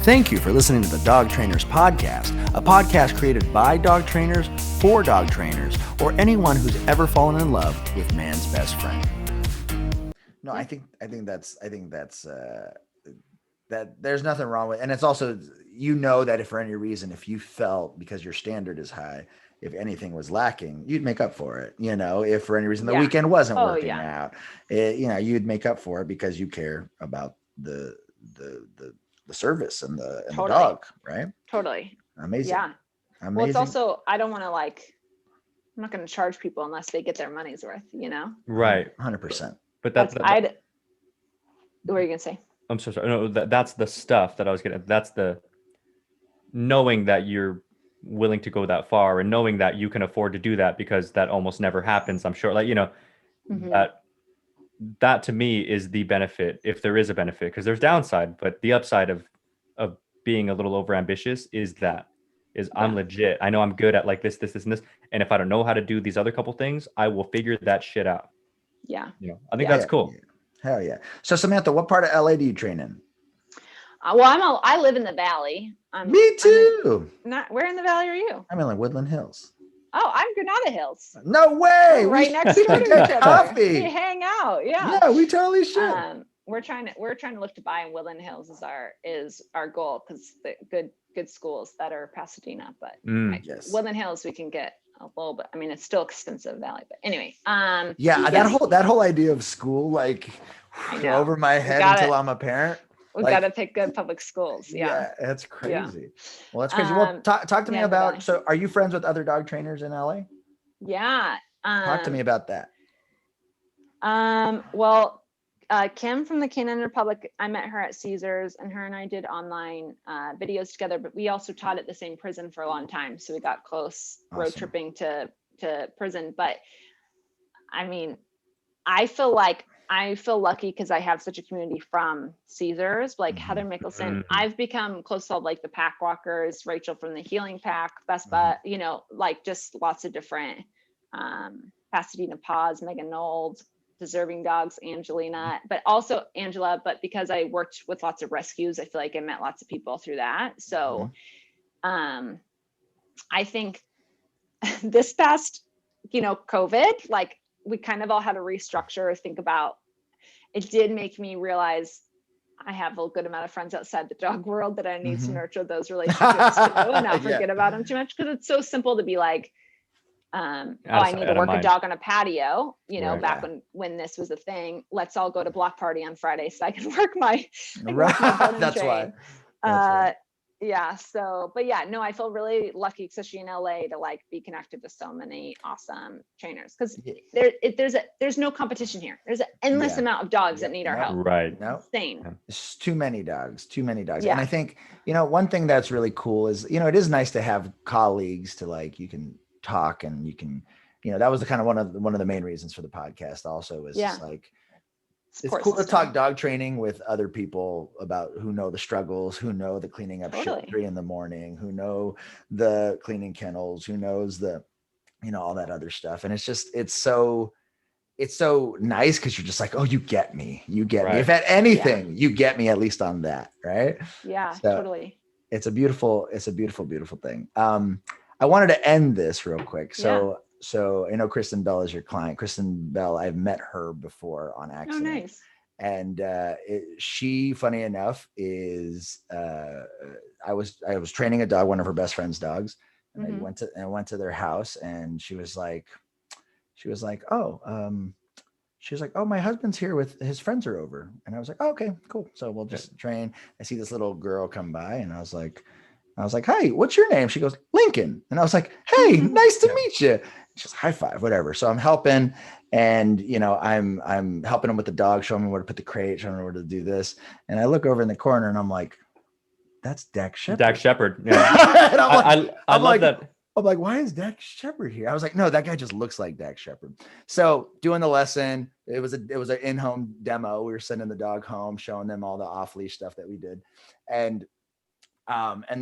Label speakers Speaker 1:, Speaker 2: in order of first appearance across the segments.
Speaker 1: Thank you for listening to the Dog Trainers Podcast, a podcast created by dog trainers for dog trainers, or anyone who's ever fallen in love with man's best friend. No, I think that's that there's nothing wrong with, and it's also, you know, that if for any reason, if you felt because your standard is high, if anything was lacking, you'd make up for it. You know, if for any reason the weekend wasn't working out, you'd make up for it because you care about the service and the dog, right?
Speaker 2: Totally.
Speaker 1: Amazing.
Speaker 2: Yeah.
Speaker 1: Amazing.
Speaker 2: Well, it's also, I don't want to I'm not going to charge people unless they get their money's worth, you know?
Speaker 3: Right.
Speaker 1: 100%.
Speaker 3: But
Speaker 2: what were you going to say?
Speaker 3: I'm so sorry. No, that's the stuff that I was getting. That's the knowing that you're willing to go that far and knowing that you can afford to do that, because that almost never happens. I'm sure,
Speaker 2: Mm-hmm.
Speaker 3: that to me is the benefit, if there is a benefit, because there's downside, but the upside of being a little over ambitious is I'm legit. I know I'm good at like this, and this. And if I don't know how to do these other couple things, I will figure that shit out.
Speaker 2: Yeah.
Speaker 3: I think that's cool.
Speaker 1: Hell yeah. So Samantha, what part of LA do you train in?
Speaker 2: Well, I live in the Valley.
Speaker 1: Me too.
Speaker 2: Where in the Valley are you?
Speaker 1: I'm in Woodland Hills.
Speaker 2: Oh, I'm Granada Hills.
Speaker 1: No way.
Speaker 2: We're right next door to each other.
Speaker 1: Coffee.
Speaker 2: We hang out. Yeah.
Speaker 1: Yeah, we totally should.
Speaker 2: We're trying to look to buy in Woodland Hills is our goal, because the good schools that are Pasadena, but
Speaker 1: yes.
Speaker 2: Woodland Hills we can get a little bit. I mean, it's still expensive Valley, but anyway.
Speaker 1: That whole idea of school over my head until I'm a parent.
Speaker 2: We've got to pick good public schools. Yeah,
Speaker 1: that's crazy. Yeah. Well, that's crazy. Well, talk to me about. So, are you friends with other dog trainers in LA?
Speaker 2: Yeah.
Speaker 1: Talk to me about that.
Speaker 2: Well, Kim from the Canine Republic, I met her at Caesars, and her and I did online videos together. But we also taught at the same prison for a long time, so we got close. Awesome. Road tripping to prison. But I mean, I feel lucky because I have such a community from Caesars, like Heather Mickelson. I've become close to the pack walkers, Rachel from the Healing Pack, Vespa, just lots of different Pasadena Paws, Megan Knowles, Deserving Dogs, Angelina, but also Angela. But because I worked with lots of rescues, I feel like I met lots of people through that. So I think this past, COVID, we kind of all had to restructure, think about. It did make me realize I have a good amount of friends outside the dog world that I need to nurture those relationships too, and not forget about them too much, because it's so simple to be like, I need to work a dog on a patio, back when this was a thing. Let's all go to block party on Friday so I can work my
Speaker 1: That's why.
Speaker 2: Yeah. So, but yeah, no, I feel really lucky, especially in LA, to be connected to so many awesome trainers, because there's no competition here. There's an endless amount of dogs that need our help.
Speaker 3: Right.
Speaker 1: No.
Speaker 2: Insane.
Speaker 1: It's too many dogs.
Speaker 2: Yeah.
Speaker 1: And I think, one thing that's really cool is, it is nice to have colleagues to you can talk, and you can, that was the kind of one of the main reasons for the podcast also is it's cool to talk dog training with other people about who know the struggles, who know the cleaning up shit at 3 a.m, who know the cleaning kennels, who knows the, all that other stuff. And it's so nice, because you're just like, oh, you get me. You get me. If at anything, you get me at least on that. Right.
Speaker 2: Yeah,
Speaker 1: so
Speaker 2: totally.
Speaker 1: It's a beautiful, beautiful thing. I wanted to end this real quick. So I know Kristen Bell is your client. Kristen Bell, I've met her before on accident.
Speaker 2: Oh, nice.
Speaker 1: And she, funny enough, is I was training a dog, one of her best friend's dogs, and I went to their house, and she was like, oh, my husband's here with his friends are over, and I was like, oh, okay, cool. So we'll just train. I see this little girl come by, and I was like, hey, what's your name? She goes, Lincoln. And I was like, hey, nice to meet you. She's high five, whatever. So I'm helping, and I'm helping him with the dog, showing him where to put the crate, showing him where to do this. And I look over in the corner, and I'm like, that's Dax Shepard.
Speaker 3: Dax Shepard. Yeah.
Speaker 1: And
Speaker 3: I love that.
Speaker 1: I'm like, why is Dax Shepard here? I was like, no, that guy just looks like Dax Shepard. So doing the lesson, it was an in-home demo. We were sending the dog home, showing them all the off-leash stuff that we did. And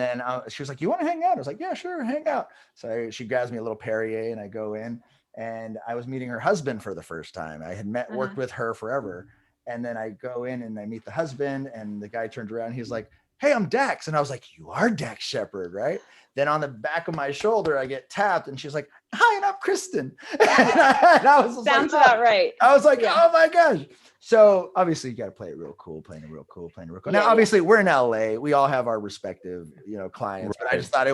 Speaker 1: then she was like, you want to hang out? I was like, yeah, sure, hang out. So she grabs me a little Perrier, and I go in, and I was meeting her husband for the first time. I had worked with her forever. And then I go in and I meet the husband, and the guy turned around. He's like, hey, I'm Dax. And I was like, you are Dax Shepard, right? Then on the back of my shoulder, I get tapped and she's like, hi, and I'm Kristen. And I was
Speaker 2: Sounds
Speaker 1: like,
Speaker 2: about right.
Speaker 1: I was like, oh my gosh. So obviously you got to play it real cool, playing it real cool. Now, obviously we're in LA. We all have our respective, clients, but I just thought it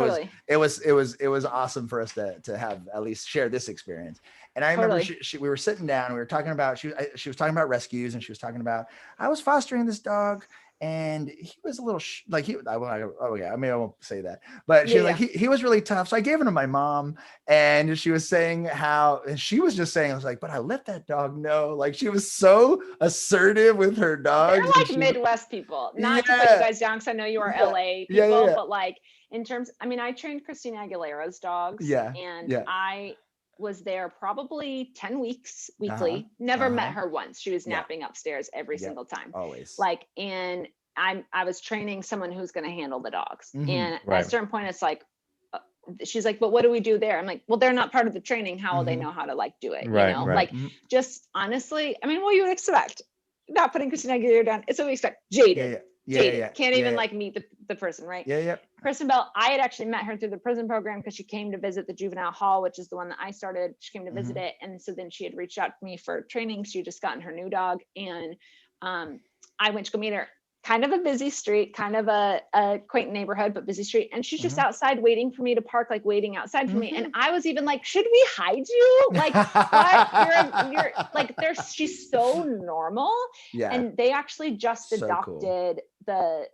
Speaker 1: was awesome for us to have at least share this experience. And I remember we were sitting down, we were talking about, she was talking about rescues, and she was talking about, I was fostering this dog and he was a little I won't say that, but she was like, he was really tough. So I gave him to my mom, and she was saying and she was just saying, I was like, but I let that dog know. Like, she was so assertive with her dogs.
Speaker 2: They're like Midwest people, not to put you guys down, because I know you are LA people, but like in terms, I trained Christina Aguilera's dogs, and I was there probably 10 weeks weekly. Never met her once. She was napping upstairs every single time.
Speaker 1: Always. Like,
Speaker 2: and I was training someone who's going to handle the dogs. And at a certain point, it's like, she's like, but what do we do there? I'm like, well, they're not part of the training. How will they know how to do it? Like, just honestly, what you would expect, not putting Christina Aguilera down. It's what we expect. Jaded. Can't even meet the person, right? Kristen Bell, I had actually met her through the prison program because she came to visit the juvenile hall, which is the one that I started. She came to visit it, and so then she had reached out to me for training. She had just gotten her new dog, and I went to go meet her. Kind of a busy street, kind of a quaint neighborhood, but busy street, and she's just outside waiting for me to park, waiting outside for me. And I was even like, should we hide you? Like, what? You're like, she's so normal. And they actually just adopted the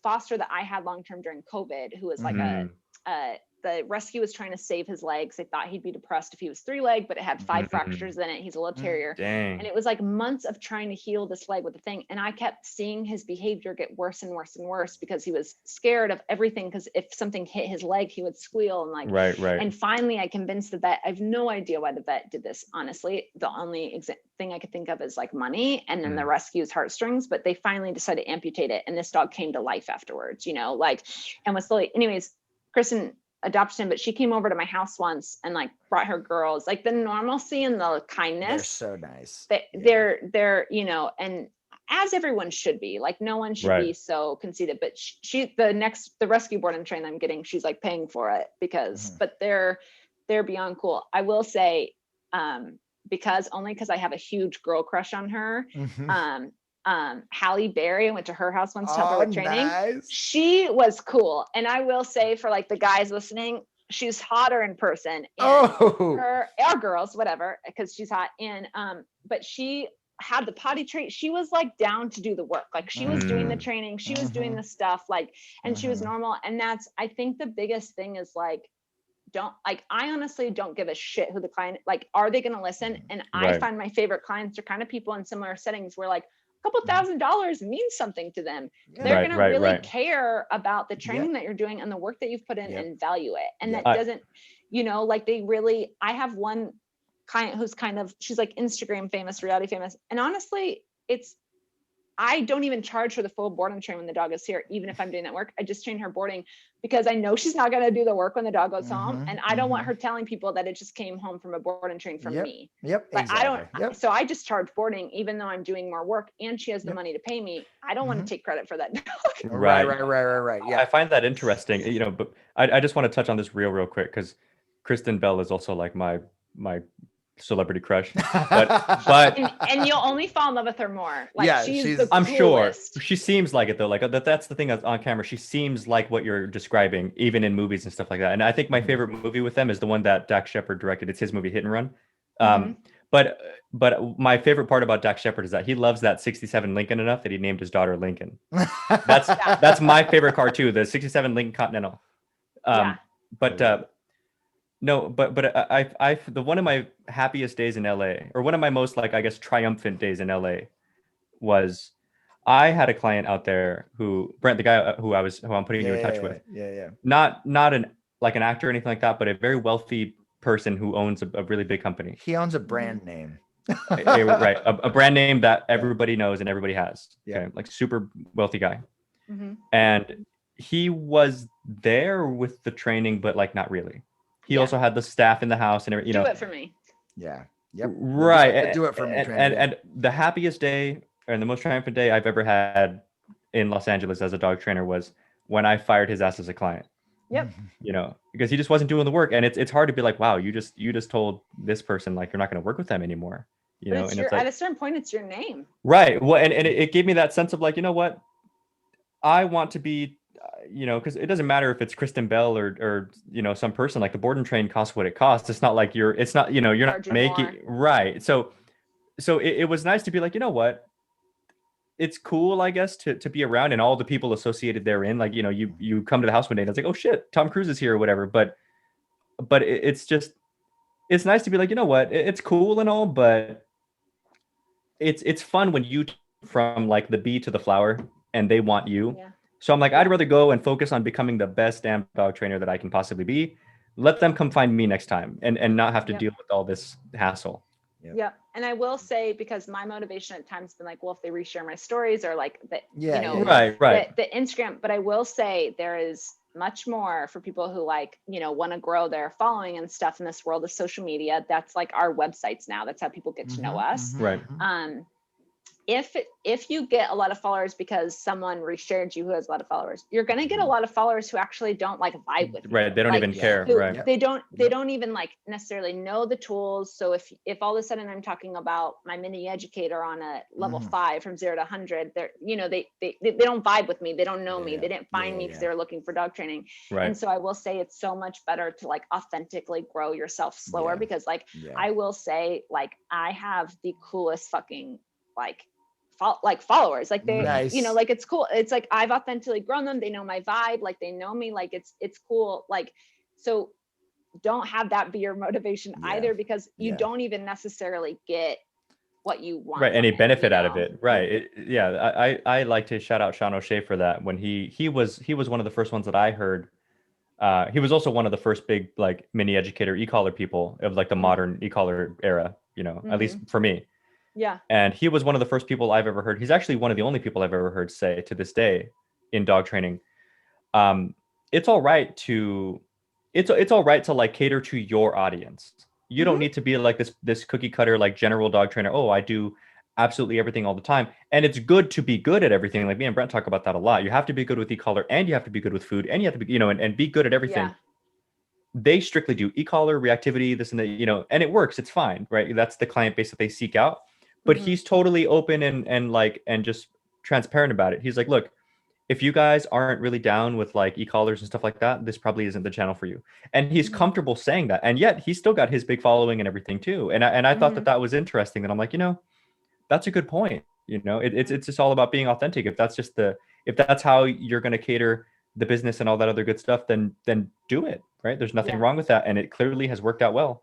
Speaker 2: foster that I had long-term during COVID, who was like the rescue was trying to save his legs. They thought he'd be depressed if he was 3-leg, but it had 5 fractures in it. He's a little terrier. And it was like months of trying to heal this leg with the thing. And I kept seeing his behavior get worse and worse and worse because he was scared of everything. Because if something hit his leg, he would squeal and And finally I convinced the vet. I have no idea why the vet did this. Honestly, the only thing I could think of is money, and then the rescue's heartstrings, but they finally decided to amputate it. And this dog came to life afterwards, and was slowly, anyways, Kristen adopted him, but she came over to my house once and brought her girls, the normalcy and the kindness.
Speaker 1: They're so nice.
Speaker 2: They're and as everyone should be, no one should be so conceited, but the rescue board and train I'm getting, she's paying for it because, but they're beyond cool. I will say, because I have a huge girl crush on her. Halle Berry, I went to her house once to help her with training. Nice. She was cool. And I will say, for the guys listening, she's hotter in person. And or girls, whatever, because she's hot. And but she had the potty train. She was down to do the work. She was doing the training, she was doing the stuff, and she was normal. And that's, I think the biggest thing is I honestly don't give a shit who the client, are they going to listen? And I find my favorite clients are kind of people in similar settings where a couple $1,000s means something to them. They're going to really care about the training that you're doing and the work that you've put in and value it. And that doesn't, they really, I have one client who's she's Instagram famous, reality famous. And honestly, I don't even charge her the full board and train when the dog is here, even if I'm doing that work. I just train her boarding because I know she's not going to do the work when the dog goes home. And I don't want her telling people that it just came home from a board and train from me.
Speaker 1: Exactly.
Speaker 2: So I just charge boarding, even though I'm doing more work and she has the money to pay me. I don't want to take credit for that dog.
Speaker 1: Right. Yeah.
Speaker 3: I find that interesting, but I just want to touch on this real quick because Kristen Bell is also my celebrity crush, but
Speaker 2: and you'll only fall in love with her more.
Speaker 3: I'm sure she seems like it though. That's the thing on camera. She seems like what you're describing, even in movies and stuff like that. And I think my favorite movie with them is the one that Dax Shepard directed. It's his movie Hit and Run. But my favorite part about Dax Shepard is that he loves that 67 Lincoln enough that he named his daughter Lincoln. That's my favorite car too. The 67 Lincoln Continental. No, but I the one of my happiest days in LA, or one of my most triumphant days in LA, was I had a client out there who Brent, the guy who I'm putting you in touch with. Not an actor or anything like that, but a very wealthy person who owns a really big company.
Speaker 1: He owns a brand name.
Speaker 3: A brand name that everybody knows and everybody has. Okay, super wealthy guy. And he was there with the training, but not really. He also had the staff in the house and everything.
Speaker 2: Do it for me.
Speaker 1: Yeah. Yep.
Speaker 3: Right.
Speaker 1: Do it for me.
Speaker 3: And the happiest day and the most triumphant day I've ever had in Los Angeles as a dog trainer was when I fired his ass as a client.
Speaker 2: Yep.
Speaker 3: You know, because he just wasn't doing the work, and it's hard to be like, wow, you just told this person like you're not going to work with them anymore. You know, and it's like,
Speaker 2: at a certain point, it's your name.
Speaker 3: Right. Well, and it gave me that sense of like, you know what, I want to be, you know, because it doesn't matter if it's Kristen Bell or you know, some person. Like the board and train costs what it costs. It's not like it's not, you know, you're not making right. So it was nice to be like, you know what, it's cool, I guess, to be around and all the people associated therein. Like, you know, you come to the house one day and it's like, oh shit, Tom Cruise is here or whatever. But it's just, it's nice to be like, you know what, it's cool and all, but it's fun when you from like the bee to the flower and they want you. Yeah. So I'm like, I'd rather go and focus on becoming the best damn dog trainer that I can possibly be. Let them come find me next time and not have to deal with all this hassle.
Speaker 2: Yeah. And I will say, because my motivation at times has been like, well, if they reshare my stories or like the, you know, right. The Instagram, but I will say there is much more for people who like, you know, want to grow their following and stuff in this world of social media. That's like our websites now. That's how people get to know us.
Speaker 3: Right.
Speaker 2: If you get a lot of followers because someone reshared you who has a lot of followers, you're going to get a lot of followers who actually don't like vibe with you.
Speaker 3: Right. They don't even care. Right.
Speaker 2: They don't even like necessarily know the tools. So if all of a sudden I'm talking about my mini educator on a level 5 from 0 to 100, they're, you know, they don't vibe with me. They don't know me. They didn't find me because they were looking for dog training. Right. And so I will say it's so much better to like authentically grow yourself slower because like, I will say like, I have the coolest fucking like followers, like they, you know, like it's cool. It's like I've authentically grown them. They know my vibe, like they know me, like it's cool. Like, so don't have that be your motivation either, because you don't even necessarily get what you want.
Speaker 3: Right. Any benefit out of it. Right. I like to shout out Sean O'Shea for that. When he was one of the first ones that I heard. He was also one of the first big like mini educator e-collar people of like the modern e-collar era, you know, at least for me.
Speaker 2: Yeah.
Speaker 3: And he was one of the first people I've ever heard. He's actually one of the only people I've ever heard say to this day in dog training, it's all right to like cater to your audience. You don't need to be like this cookie cutter, like general dog trainer. Oh, I do absolutely everything all the time. And it's good to be good at everything. Like me and Brent talk about that a lot. You have to be good with e-collar and you have to be good with food and you have to be, you know, and be good at everything. Yeah. They strictly do e-collar, reactivity, this and that, you know, and it works. It's fine, right? That's the client base that they seek out. But he's totally open and just transparent about it. He's like, look, if you guys aren't really down with like e-collars and stuff like that, this probably isn't the channel for you. And he's comfortable saying that. And yet he's still got his big following and everything too. And I thought that was interesting. And I'm like, you know, that's a good point. You know, it's just all about being authentic. If that's how you're going to cater the business and all that other good stuff, then do it. Right. There's nothing wrong with that. And it clearly has worked out well.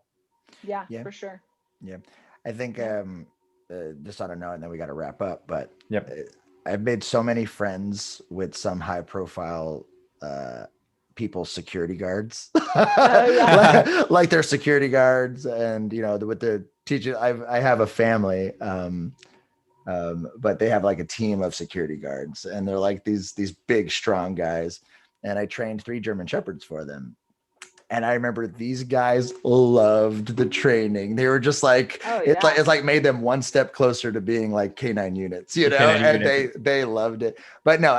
Speaker 2: Yeah, for sure.
Speaker 1: Yeah. I think, just on a note, and then we got to wrap up, but I've made so many friends with some high profile people's security guards, like their security guards, and you know, with the teachers. I have a family, but they have like a team of security guards, and they're like these big strong guys, and I trained 3 German Shepherds for them. And I remember these guys loved the training. They were just like, it's like made them one step closer to being like canine units, you know, and they loved it. But no,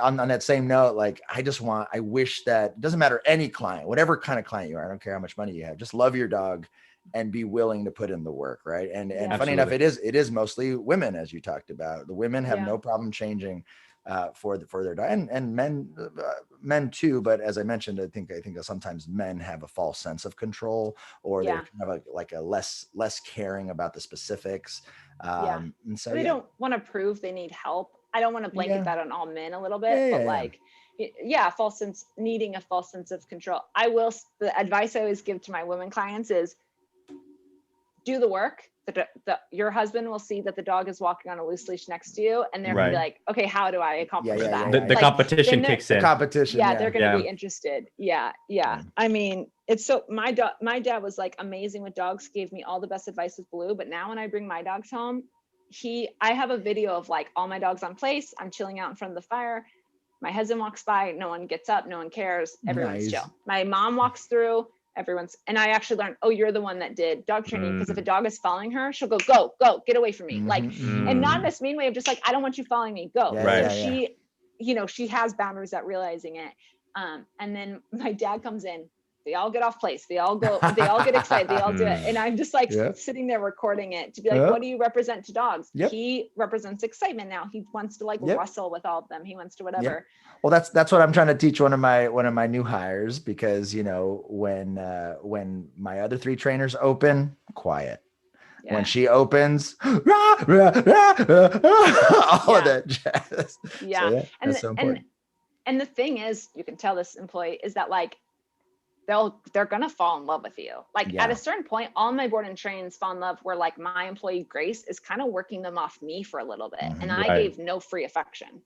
Speaker 1: on that same note, like, I wish that it doesn't matter any client, whatever kind of client you are, I don't care how much money you have, just love your dog and be willing to put in the work. Right. And funny enough, it is mostly women, as you talked about. The women have no problem changing for their dog, and men too. But as I mentioned, I think that sometimes men have a false sense of control, or they have a less caring about the specifics. And so
Speaker 2: they don't want to prove they need help. I don't want to blanket that on all men a little bit, but needing a false sense of control. The advice I always give to my women clients is do the work. Your husband will see that the dog is walking on a loose leash next to you, and they're gonna be like, okay, how do I accomplish that?
Speaker 3: The competition kicks in.
Speaker 2: They're gonna be interested. I mean, it's so my dad was like amazing with dogs, gave me all the best advice with Blue, but now when I bring my dogs home, I have a video of like all my dogs on place. I'm chilling out in front of the fire. My husband walks by, no one gets up, no one cares, everyone's chill. My mom walks through, and I actually learned, oh, you're the one that did dog training. Because if a dog is following her, she'll go, get away from me. Like, and not in this mean way of just like, I don't want you following me, go.
Speaker 3: Right.
Speaker 2: So she, you know, she has boundaries at realizing it. And then my dad comes in, they all get off place. They all get excited. They all do it. And I'm just like sitting there recording it to be like, what do you represent to dogs? He represents excitement now. He wants to like wrestle with all of them. He wants to whatever.
Speaker 1: Well, that's what I'm trying to teach one of my new hires, because, you know, when my other 3 trainers open, quiet. Yeah. When she opens, all of that jazz.
Speaker 2: Yeah.
Speaker 1: So that's so important.
Speaker 2: And the thing is, you can tell this employee is that like, they're going to fall in love with you. Like at a certain point, all my board and trains fall in love where like my employee Grace is kind of working them off me for a little bit. And I gave no free affection.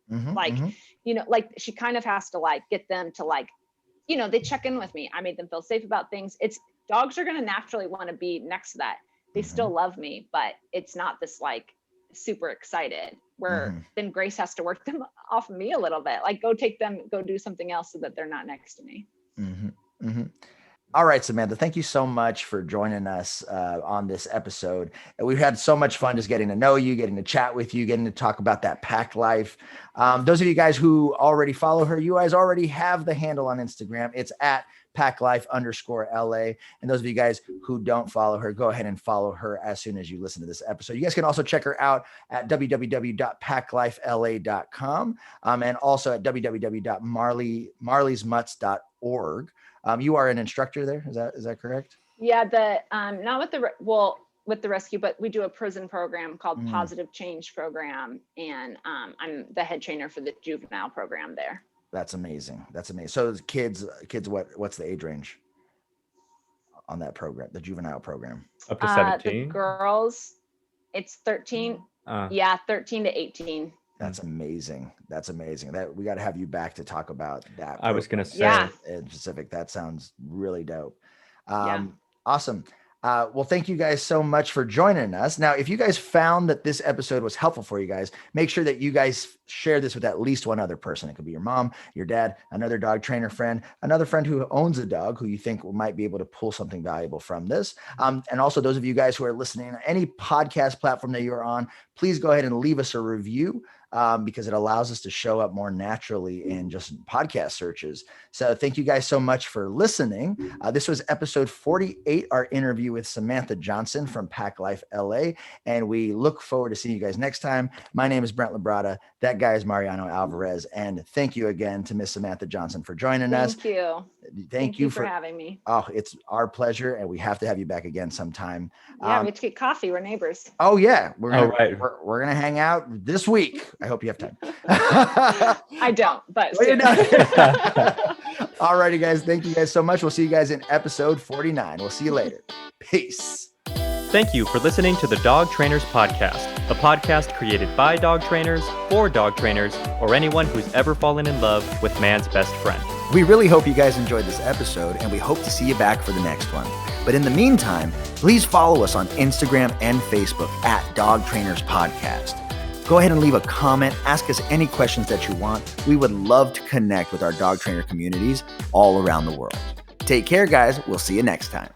Speaker 2: You know, like she kind of has to like get them to like, you know, they check in with me. I made them feel safe about things. Dogs are going to naturally want to be next to that. They still love me, but it's not this like super excited where then Grace has to work them off of me a little bit. Like go do something else so that they're not next to me.
Speaker 1: All right, Samantha, thank you so much for joining us on this episode. We've had so much fun just getting to know you, getting to chat with you, getting to talk about that pack life. Those of you guys who already follow her, you guys already have the handle on Instagram. It's at packlife_LA. And those of you guys who don't follow her, go ahead and follow her as soon as you listen to this episode. You guys can also check her out at www.packlifela.com and also at www.marleysmutts.org. You are an instructor there. Is that correct?
Speaker 2: Yeah. Not with the rescue, but we do a prison program called Positive Change Program. And I'm the head trainer for the juvenile program there.
Speaker 1: That's amazing. So kids, what's the age range on that program, the juvenile program?
Speaker 3: Up to 17?
Speaker 2: The girls, it's 13. 13 to 18.
Speaker 1: That's amazing. That we got to have you back to talk about that.
Speaker 3: I was going to say
Speaker 1: in specific. That sounds really dope. Awesome. Well, thank you guys so much for joining us. Now, if you guys found that this episode was helpful for you guys, make sure that you guys share this with at least one other person. It could be your mom, your dad, another dog trainer friend, another friend who owns a dog who you think might be able to pull something valuable from this. And also those of you guys who are listening on any podcast platform that you're on, please go ahead and leave us a review. Because it allows us to show up more naturally in just podcast searches. So thank you guys so much for listening. This was episode 48, our interview with Samantha Johnson from Pack Life LA. And we look forward to seeing you guys next time. My name is Brent LaBrada. That guy is Mariano Alvarez. And thank you again to Miss Samantha Johnson for joining us.
Speaker 2: Thank you.
Speaker 1: Thank you for
Speaker 2: having me.
Speaker 1: Oh, it's our pleasure. And we have to have you back again sometime.
Speaker 2: Yeah, we have to get coffee. We're neighbors.
Speaker 1: Oh yeah. We're going to hang out this week. I hope you have time.
Speaker 2: I don't, but
Speaker 1: all righty, guys. Thank you guys so much. We'll see you guys in episode 49. We'll see you later. Peace.
Speaker 3: Thank you for listening to the Dog Trainers Podcast, a podcast created by dog trainers, for dog trainers, or anyone who's ever fallen in love with man's best friend.
Speaker 1: We really hope you guys enjoyed this episode, and we hope to see you back for the next one. But in the meantime, please follow us on Instagram and Facebook at Dog Trainers Podcast. Go ahead and leave a comment. Ask us any questions that you want. We would love to connect with our dog trainer communities all around the world. Take care, guys. We'll see you next time.